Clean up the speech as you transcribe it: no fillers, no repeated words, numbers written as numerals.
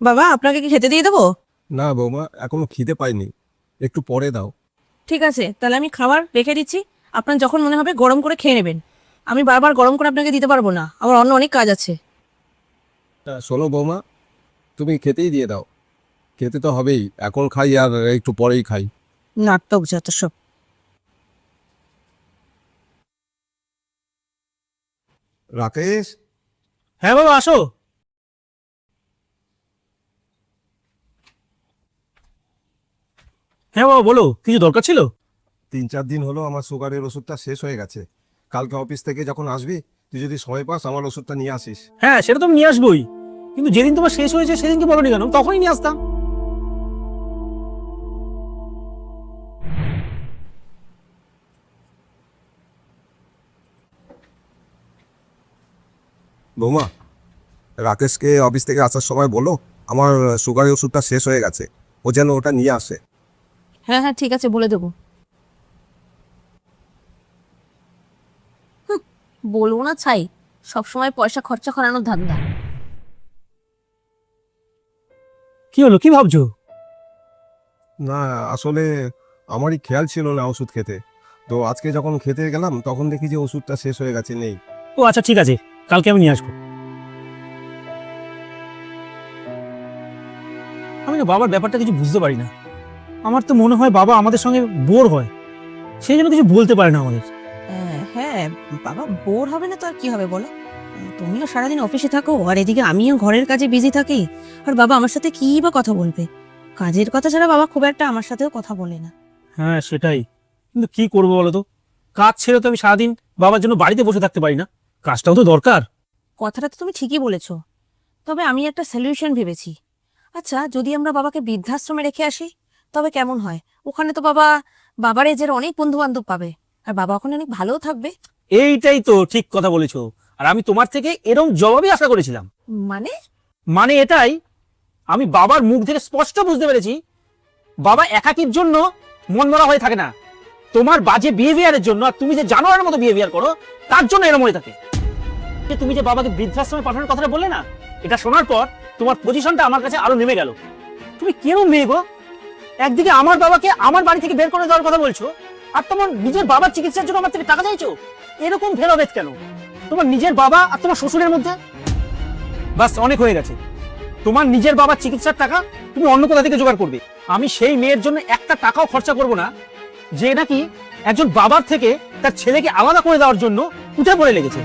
বাবা, আপনাকে কি খেতে দিয়ে দেবো? না বৌমা, এখনো খিদে পাইনি, একটু পরে দাও। ঠিক আছে, তাহলে আমি খাবার রেখে দিচ্ছি। আপনার যখন মনে হবে গরম করে খেয়ে নেবেন। আমি বারবার গরম করে আপনাকে দিতে পারবো না, আমার অন্য অনেক কাজ আছে। শোনো বৌমা, তুমি খেতেই দিয়ে দাও। খেতে তো হবেই, এখন খাই আর একটু পরেই খাই। নাটক যত সব। রাকেশ। হ্যাঁ বাবা, আসো। হ্যাঁ বাবা, বলো, কিছু দরকার ছিল? 3-4 দিন হলো আমার সুগারের ওষুধটা শেষ হয়ে গেছে। কালকে অফিস থেকে যখন আসবি, তুই যদি সময় পাস আমার ওষুধটা নিয়ে আসিস। হ্যাঁ, সেটা তো আমি নিয়ে আসবোই, কিন্তু যেদিন তোমার শেষ হয়েছে সেদিনকে বলোনি কেন? তখনই নিয়ে আসতাম। বৌমা, রাকেশকে অফিস থেকে আসার সময় বলো আমার সুগারের ওষুধটা শেষ হয়ে গেছে, ও যেন ওটা নিয়ে আসে। হ্যাঁ হ্যাঁ, ঠিক আছে, বলে দেবো। বলবো না ছাই, সবসময় পয়সা খরচা করানোর ধান্দা। কি হলো, কি ভাবছো? না, আসলে আমারই খেয়াল ছিল না ওষুধ খেতে। তো আজকে যখন খেতে গেলাম তখন দেখি যে ওষুধটা শেষ হয়ে গেছে, নেই। ও আচ্ছা, ঠিক আছে, কালকে আমি নিয়ে আসবো। আমি না বাবার ব্যাপারটা কিছু বুঝতে পারি না। আমার তো মনে হয় বাবা আমাদের সঙ্গে বোর হয়, সেই জন্য কিছু বলতে পারে না আমাদের। হ্যাঁ, বাবা বোর হবে না তো আর কি হবে বলো? তুমিও সারাদিন অফিসে থাকো আর এদিকে আমিও ঘরের কাজে বিজি থাকি। আর বাবা আমার সাথে কি বা কথা বলবে? কাজের কথা ছাড়া বাবা খুব একটা আমার সাথেও কথা বলে না। হ্যাঁ সেটাই, কিন্তু কি করবো বলো তো? কাজ ছেড়ে তো আমি সারাদিন বাবার জন্য বাড়িতে বসে থাকতে পারি না, কাজটাও তো দরকার। কথাটা তো তুমি ঠিকই বলেছো, তবে আমি একটা সলিউশন ভেবেছি। আচ্ছা, যদি আমরা বাবাকে বৃদ্ধাশ্রমে রেখে আসি তবে কেমন হয়? ওখানে তো বাবার এজের অনেক বন্ধু বান্ধব পাবে, আর বাবা ওখানে অনেক ভালোও থাকবে। এইটাই তো ঠিক কথা বলেছো, আর আমি তোমার থেকে এরকম জবাবই আশা করেছিলাম। মানে? মানে এটাই, আমি বাবার মুখ থেকে স্পষ্ট বুঝতে পেরেছি বাবা একাকির জন্য মন মরা হয়ে থাকে না, তোমার বাজে বিহেভিয়ারের জন্য, আর তুমি যে জানোয়ারের মতো বিহেভিয়ার করো তার জন্য এরকম হয়ে থাকে। তুমি যে বাবাকে বৃদ্ধাশ্রমে পাঠানোর কথাটা বললে না, এটা শোনার পর তোমার পজিশনটা আমার কাছে আরো নেমে গেল। তুমি কেমন মেয়ে গো? একদিকে আমার বাবাকে আমার বাড়ি থেকে বের করে দেওয়ার কথা বলছো, আর তোমার নিজের বাবার চিকিৎসার জন্য আমার থেকে টাকা চাইছো। এরকম ভেদাভেদ কেন তোমার নিজের বাবা আর তোমার শ্বশুরের মধ্যে? বাস, অনেক হয়ে গেছে। তোমার নিজের বাবার চিকিৎসার টাকা তুমি অন্য কোথা থেকে জোগাড় করবে। আমি সেই মেয়ের জন্য একটা টাকাও খরচা করব না যে নাকি একজন বাবার থেকে তার ছেলেকে আলাদা করে দেওয়ার জন্য উঠে পড়ে লেগেছে।